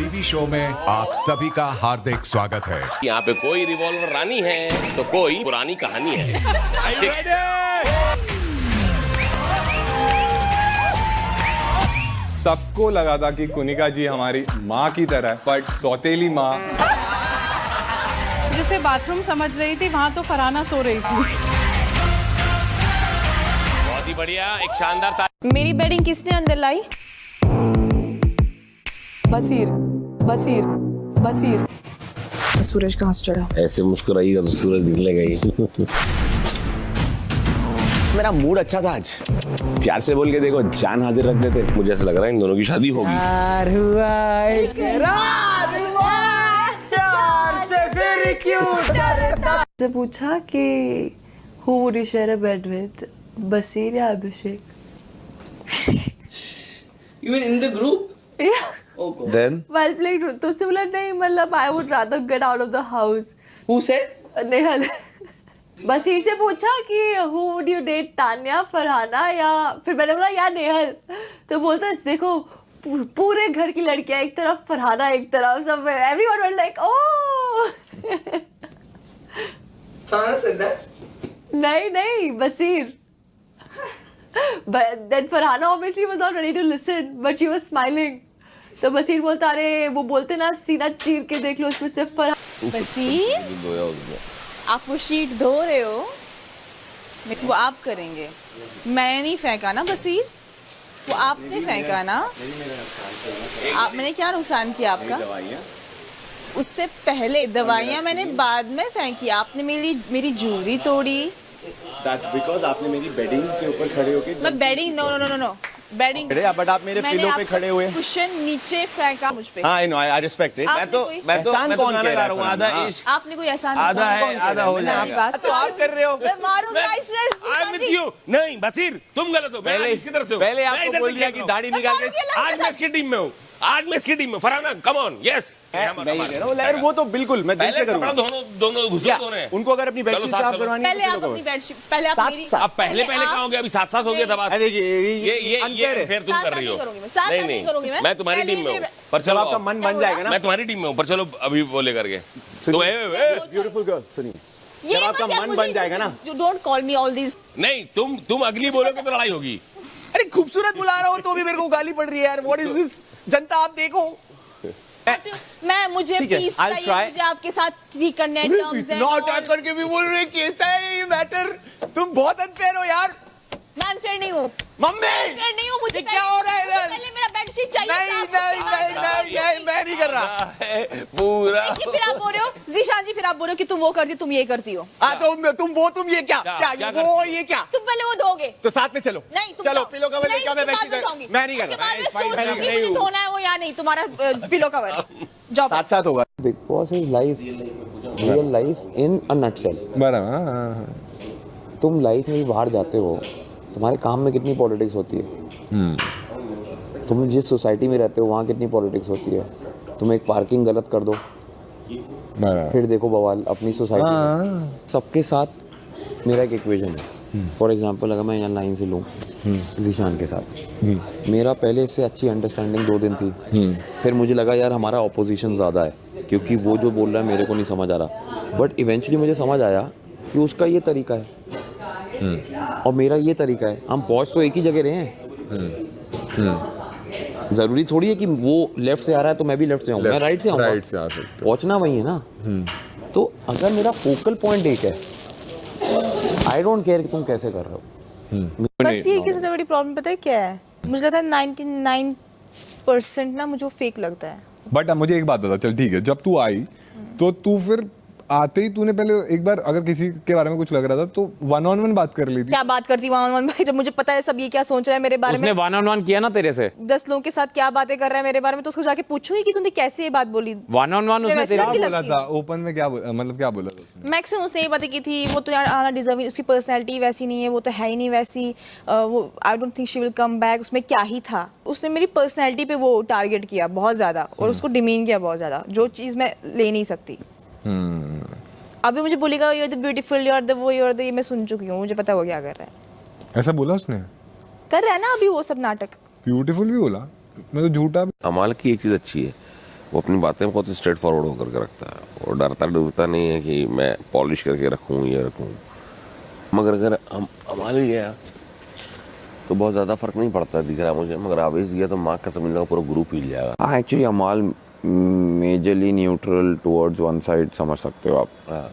बीबी show में आप सभी का हार्दिक स्वागत है। यहाँ पे कोई रिवॉल्वर रानी है तो कोई पुरानी कहानी है। सबको लगा था कि कुनिका जी हमारी माँ की तरह है, बट सौतेली माँ। जिसे बाथरूम समझ रही थी वहां तो फरहाना सो रही थी। बहुत ही बढ़िया, एक शानदार मेरी बेडिंग किसने अंदर लाई? बसीर बसीर बसीर। सूरज कहाँ से चढ़ा? ऐसे मुस्कुराइएगा तो सूरज निकलेगा ही। मेरा मूड अच्छा था आज, प्यार से बोल के देखो जान हाजिर रख देते। मुझे ऐसा लग रहा है इन दोनों की शादी होगी। प्यार हुआ इकरार हुआ, प्यार से फिर क्यों डरता? से पूछा कि who would you share a bed with, बसीर या अभिषेक? You mean in the group? Yeah. Oh God. Then While playing truth, तो उसने बोला नहीं, मतलब I would rather get out of the house. Who said? Nehal बसीर से पूछा कि who would you date, Tanya, Farhana या फिर मैंने बोला या नेहल, तो बोलता देखो पूरे घर की लड़कियां एक तरफ, फरहाना एक तरफ, सब everyone was like oh. Farhana said that? नहीं बसीर. But then Farhana obviously was not ready to listen, but she was smiling. तो बसीर बोलता अरे वो बोलते ना सीना चीर के देख लो उसमें से बसीर, आप वो शीट धो रहे हो, वो आप करेंगे, मैं नहीं फेंका ना बसीर, वो आपने फेंका ना। आप मैंने क्या नुकसान किया आपका? उससे पहले दवाइयाँ मैंने बाद में फेंकी, आपने मेरी ज्वेलरी तोड़ी। That's because आपने मेरी बेडिंग के ऊपर खड़े होके मैं बेडिंग नो बेडिंग, बट आप मेरे पिलो पे खड़े हुए। कुशन नीचे फेंका मुझ पे। हाँ, आई रिस्पेक्ट इट। मैं तो गाना गा रहा हूँ, आधा इश्क आपने कोई एहसान आधा है, आधा हो जाएगा। तो आप कर रहे हो। मैं मारूंगा इसे। I'm with you। नहीं बसीर, तुम गलत हो। पहले इसकी तरफ से हो। पहले मैं आपको इधर बोल से दिया खेल कि रहा दाढ़ी निकाल के। हूँ। आज मैं इसकी टीम में हूँ। Farhana come on, yes. नहीं दे रहा हूँ लहर, वो तो बिल्कुल मैं दिल से करूँगा। दोनों घुसो दोनों। उनको अगर अपनी बेडशीट साफ करवानी है पहले आप अपनी बेडशीट, पहले आप मेरी, अब पहले कहाँ हो गया? अभी साथ हो गया दबा। ये फिर तुम कर रही हो। नहीं, मैं तुम्हारी टीम में हूँ, पर चलो आपका मन बन जाएगा ना। मैं तुम्हारी टीम में हूँ, पर चलो अभी वो लेकर के। ब्यूटीफुल गर्ल, सुनिए, जब आपका मन बन जाएगा ना। Don't call me all this. नहीं, तुम अगली बोलोगे तो लड़ाई होगी। अरे खूबसूरत बुला रहा हूँ तो भी मेरे को गाली पड़ रही है यार। What is this? जनता आप देखो। मुझे पीस चाहिए, मुझे आपके साथ ठीक करने टर्म्स हैं। नॉट करके भी बोल रहे कैसा है ये मैटर। तुम बहुत अनफेयर हो यार। मैं अनफेयर नहीं हूँ मम्मी, अनफेयर नहीं हूँ। मुझे क्या हो रहा है इधर? पहले मेरा बेडशीट चाहिए। नहीं, मैं नहीं कर रहा पूरा। फिर आप बोल रहे हो जीशान जी, फिर आप बोल रहे हो कि तुम वो करती, तुम ये करती हो। तुम ये क्या वो ये क्या? तुम पहले वो धोगे तो साथ में चलो। नहीं, तुम चलो जाओ। पिलो कवर लेकर मैं नहीं, मैं नहीं कर रहा। मुझे धोना है वो या नहीं, तुम्हारा पिलो कवर जाओ। साथ साथ होगा। Big boss is life, real life in a nutshell. तुम लाइफ में भी बाहर जाते हो, तुम्हारे काम में कितनी पॉलिटिक्स होती है। तुम जिस सोसाइटी में रहते हो वहाँ कितनी पॉलिटिक्स होती है। तुम एक पार्किंग गलत कर दो, फिर देखो बवाल अपनी सोसाइटी में। सबके साथ मेरा एक इक्वेशन है। फॉर एग्जांपल अगर मैं यहाँ लाइन से लूँ जीशान के साथ, मेरा पहले से अच्छी अंडरस्टैंडिंग 2 दिन थी। फिर मुझे लगा यार हमारा ऑपोजिशन ज़्यादा है, क्योंकि वो जो बोल रहा है मेरे को नहीं समझ आ रहा। बट इवेंचुअली मुझे समझ आया कि उसका ये तरीका है और मेरा ये तरीका है। हम पहुँच तो एक ही जगह रहे हैं। ज़रूरी थोड़ी है कि वो लेफ्ट से आ रहा है तो मैं भी लेफ्ट से आऊँ, मैं राइट से आऊँगा। राइट से आ सकते। पहुँचना वही है ना। तो अगर मेरा फोकल पॉइंट एक है, आई डोंट केयर कि तुम कैसे कर रहे हो। बस ये की सबसे बड़ी प्रॉब्लम पता है क्या है? मुझे लगता है 99% ना मुझे फेक लगता है। बट मुझे एक बात बता, चल ठीक है, जब तू आई तो तू फिर आते ही तूने पहले एक बार अगर किसी के बारे में कुछ लग रहा था तो 1-on-1 बात कर ली थी। क्या बात करती 1-on-1 भाई, जब मुझे पता है सब ये क्या सोच रहा है मेरे बारे में। उसने 1-on-1 किया ना तेरे से, 10 लोगों के साथ क्या बातें कर रहा है मेरे बारे में, तो उसको जाके पूछूंगी कि तूने कैसे ये बात बोली। 1-on-1 उसने तेरे क्या बोला था ओपन में? क्या मतलब क्या बोला था उसने? मैक्सिमम उसने ये बातें की थी, वो तो यार आना डिजर्व, उसकी पर्सनैलिटी वैसी नहीं है, वो तो है ही नहीं वैसी, वो I don't think she will come back. उसमें क्या ही था? उसने मेरी पर्सनैलिटी पे वो टारगेट किया बहुत ज़्यादा और उसको डिमीन किया बहुत ज़्यादा, जो चीज़ मैं ले नहीं सकती। अभी मुझे बोलेगा you are the beautiful, you are the वो, यू आर द, ये मैं सुन चुकी हूँ, मुझे पता है वो क्या कर रहा है। ऐसा बोला उसने? कर रहा है ना अभी वो सब नाटक। ब्यूटीफुल भी बोला, मैं तो झूठा। कमाल की एक चीज अच्छी है, वो अपनी बातें बहुत ही स्ट्रेट फॉरवर्ड होकर के रखता है, वो डरता नहीं है कि मैं पॉलिश करके रखूँ ये रखूँ। मगर अगर हम अमाल गया तो बहुत ज़्यादा फ़र्क नहीं पड़ता दिख रहा मुझे, मगर आवेश गया तो माँ का समझ लो पूरा ग्रुप हिल जाएगा। हाँ एक्चुअली अमाल majorly neutral towards one side समझ सकते हो आप। हाँ,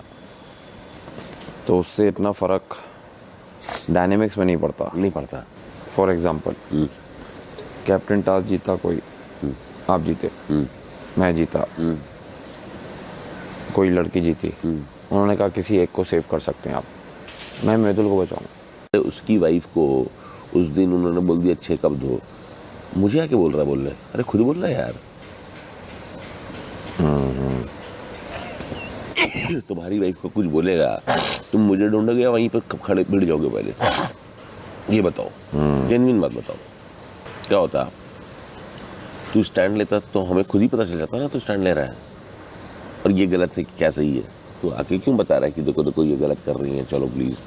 तो उससे इतना फ़र्क डायनेमिक्स में नहीं पड़ता। फॉर एग्जांपल कैप्टन टॉस जीता कोई, आप जीते, मैं जीता, कोई लड़की जीती, उन्होंने कहा किसी एक को सेव कर सकते हैं आप, मैं मृदुल को बचाऊंगा। उसकी वाइफ को उस दिन उन्होंने बोल दिया 6 कप धो, मुझे आके बोल रहा अरे खुद बोल रहा है यार। तुम्हारी वाइफ को कुछ बोलेगा तुम मुझे ढूंढोगे या वहीं पर खड़े भिड़ जाओगे पहले, ये बताओ, जेन्युइन बात बताओ क्या होता। तू स्टैंड लेता तो हमें खुद ही पता चल जाता ना तू स्टैंड ले रहा है और ये गलत है कि क्या सही है। तू आके क्यों बता रहा है कि देखो देखो ये गलत कर रही है, चलो प्लीज।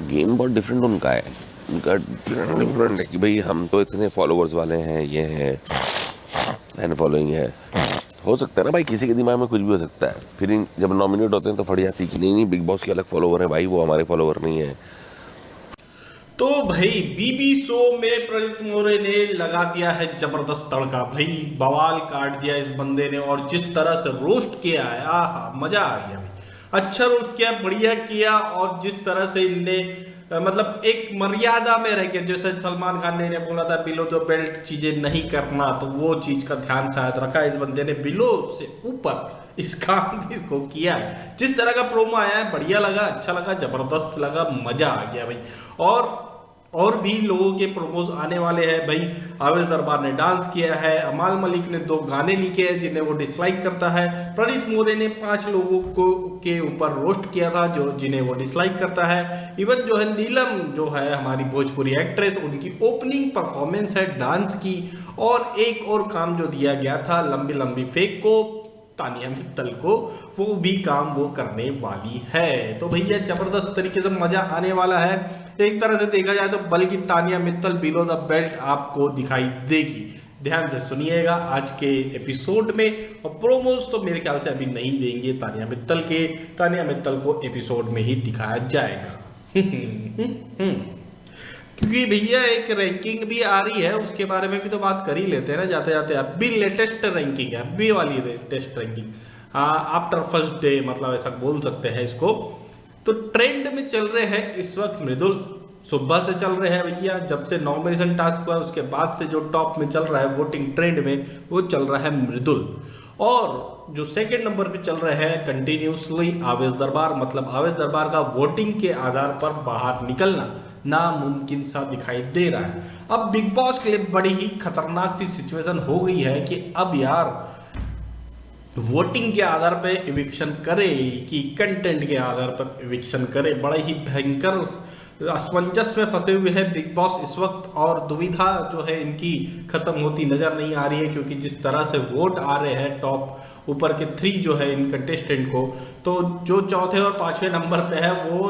गेम बहुत डिफरेंट उनका है, उनका डिफरेंट है कि भाई हम तो इतने फॉलोवर्स वाले हैं, ये है फॉलोइंग है। हो सकता है ना भाई, किसी के दिमाग में कुछ भी हो सकता है। फिर जब नॉमिनेट होते हैं तो फट जाती कि नहीं बिग बॉस के अलग फॉलोवर है भाई, वो हमारे फॉलोवर नहीं है। तो भाई बीबी शो में प्रणीत मोरे ने लगा दिया है जबरदस्त तड़का। भाई बवाल काट दिया इस बंदे ने, और जिस तरह से रोस्ट किया है, आहा मजा आ गया भाई। अच्छा रोस्ट किया, बढ़िया किया, और जिस तरह से इनने मतलब एक मर्यादा में रह के, जैसे सलमान खान ने बोला था बिलो द बेल्ट चीजें नहीं करना, तो वो चीज का ध्यान शायद रखा इस बंदे ने, बिलो से ऊपर इस काम भी इसको किया है। जिस तरह का प्रोमो आया है बढ़िया लगा, अच्छा लगा, जबरदस्त लगा, मजा आ गया भाई। और भी लोगों के प्रोमोज आने वाले हैं भाई। आवेश दरबार ने डांस किया है, अमाल मलिक ने 2 गाने लिखे हैं जिन्हें वो डिसलाइक करता है, प्रणीत मोरे ने 5 लोगों को के ऊपर रोस्ट किया था जो जिन्हें वो डिसलाइक करता है। इवन जो है नीलम जो है हमारी भोजपुरी एक्ट्रेस, उनकी ओपनिंग परफॉर्मेंस है डांस की। और एक और काम जो दिया गया था लंबी लंबी फेक को तानिया मित्तल को, वो भी काम वो करने वाली है। तो भैया जबरदस्त तरीके से मजा आने वाला है। एक तरह से देखा जाए तो बल्कि Tania Mittal below the belt आपको दिखाई देगी। ध्यान से सुनिएगा आज के एपिसोड में। और प्रोमोज तो मेरे ख्याल से अभी नहीं देंगे तानिया मित्तल के, तानिया मित्तल को एपिसोड में ही दिखाया जाएगा। क्योंकि भैया एक रैंकिंग भी आ रही है, उसके बारे में भी तो बात कर ही लेते हैं ना जाते जाते। अभी लेटेस्ट रैंकिंग है, अभी वाली latest ranking, after first day, मतलब ऐसा बोल सकते हैं इसको। तो ट्रेंड में चल रहे हैं इस वक्त मृदुल, सुबह से चल रहे हैं भैया, जब से नॉमिनेशन टास्क हुआ उसके बाद से जो टॉप में चल रहा है वोटिंग ट्रेंड में, वो चल रहा है मृदुल। और जो सेकंड नंबर पे चल रहे हैं कंटिन्यूसली आवेश दरबार। मतलब आवेश दरबार का वोटिंग के आधार पर बाहर निकलना नामुमकिन सा दिखाई दे रहा है। अब बिग बॉस के लिए बड़ी ही खतरनाक सी सिचुएशन हो गई है कि अब यार वोटिंग के आधार पर इविक्शन करे कि कंटेंट के आधार पर इविक्शन करे। बड़ा ही भयंकर असमंजस में फंसे हुए हैं बिग बॉस इस वक्त, और दुविधा जो है इनकी खत्म होती नजर नहीं आ रही है। क्योंकि जिस तरह से वोट आ रहे हैं टॉप ऊपर के 3 जो है इन कंटेस्टेंट को, तो जो चौथे और 5वें नंबर पे है वो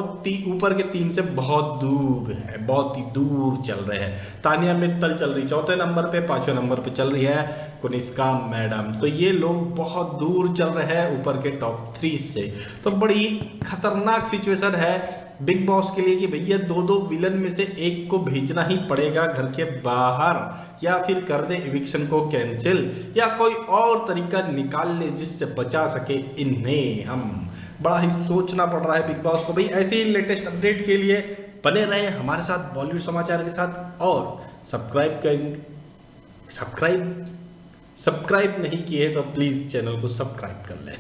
ऊपर के 3 से बहुत दूर है, बहुत ही दूर चल रहे हैं। तानिया मित्तल चल रही 4थे नंबर पे, 5वें नंबर पे चल रही है कुनिष्का मैडम। तो ये लोग बहुत दूर चल रहे हैं ऊपर के टॉप 3 से। तो बड़ी खतरनाक सिचुएशन है बिग बॉस के लिए कि भैया 2 विलन में से एक को भेजना ही पड़ेगा घर के बाहर, या फिर कर दे इविक्शन को कैंसिल, या कोई और तरीका निकाल ले जिससे बचा सके इन्हें। हम बड़ा ही सोचना पड़ रहा है बिग बॉस को भाई। ऐसे ही लेटेस्ट अपडेट के लिए बने रहें हमारे साथ बॉलीवुड समाचार के साथ, और सब्सक्राइब नहीं किए तो प्लीज चैनल को सब्सक्राइब कर लें।